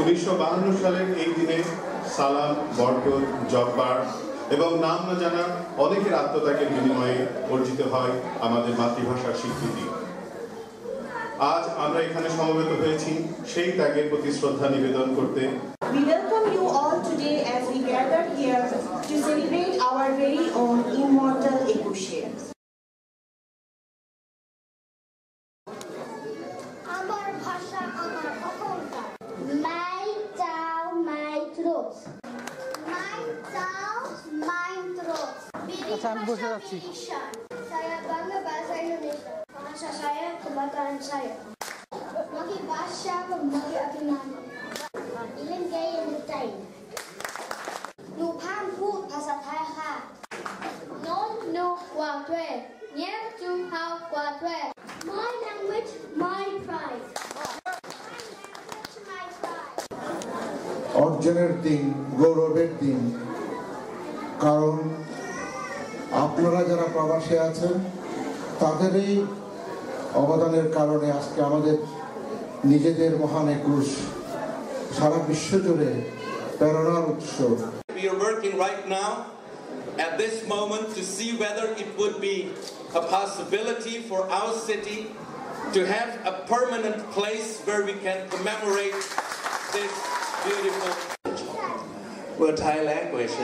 1952 সালের এই দিনে সালাম, বরকত, জব্বার এবং নাম না জানা অনেকের আত্মত্যাগের বিনিময়ে অর্জিত হয় আমাদের মাতৃভাষার স্বীকৃতি। আজ আমরা এখানে সমবেত হয়েছি সেই ত্যাগের প্রতি শ্রদ্ধা নিবেদন করতে। We welcome you all today as we gather here to celebrate our very own immortal Ekushe. Amar bhasha amar অহংকার। My chow my throat. My chow my throat. আচ্ছা আমি বসে যাচ্ছি। Saya bangga bahasa Indonesia. Bahasa saya kebanggaan saya. Magi bahasa magi abhiman. Ilin gaya yang betul. หนูห้ามพูดภาษาไทยค่ะ No กว่าด้วย Nhớ chung hao กว่าด้วย My language my pride. My pride. অর্জনের দিন, গৌরবের দিন, কারণ আপনারা যারা প্রবাসী আছেন তাদেরই অবদানের কারণে আজকে আমাদের নিজেদের মহান একুশ সারা বিশ্ব জুড়ে প্রেরণার উৎস। We are working right now at this moment to see whether it would be a possibility for our city to have a permanent place where we can commemorate this beautiful. Well, Thai language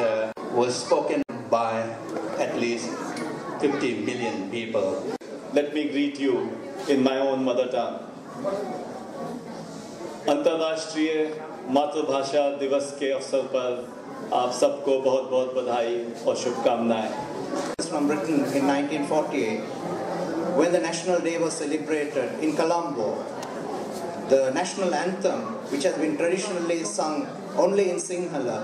was spoken by at least 50 million people. Let me greet you in my own mother tongue. अंतर्राष्ट्रीय मातृभाषा दिवस के अवसर पर आप सबको बहुत बहुत बधाई और शुभकामनाएं। From Britain in 1948, when the National Day was celebrated in Colombo, the national anthem, which has been traditionally sung only in Sinhala,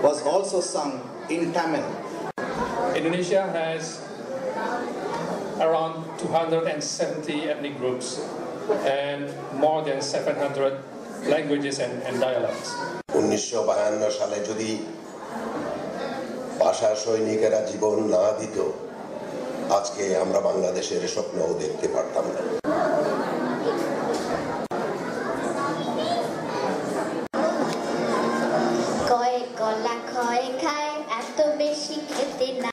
was also sung in Tamil. Indonesia has around 270 ethnic groups and more than 700 languages and dialects. 1952 সালে যদি ভাষা সৈনিকেরা জীবন না দিত আজকে আমরা বাংলাদেশের স্বপ্নও দেখতে পারতাম না। কয় কলা খয় খায় এত বেশি খেতে না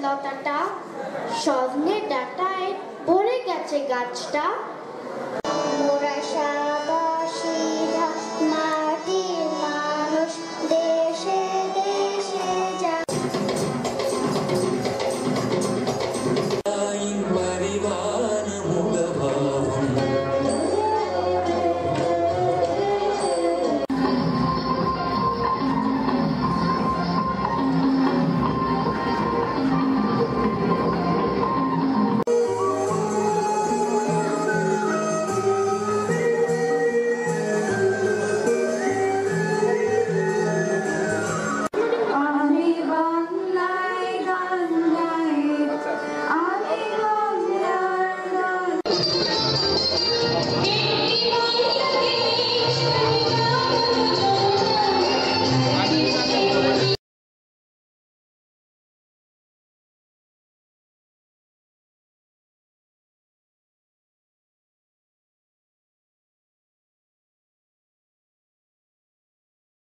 লতাটা সজনে ডাটায় পড়ে গেছে গাছটা মোরা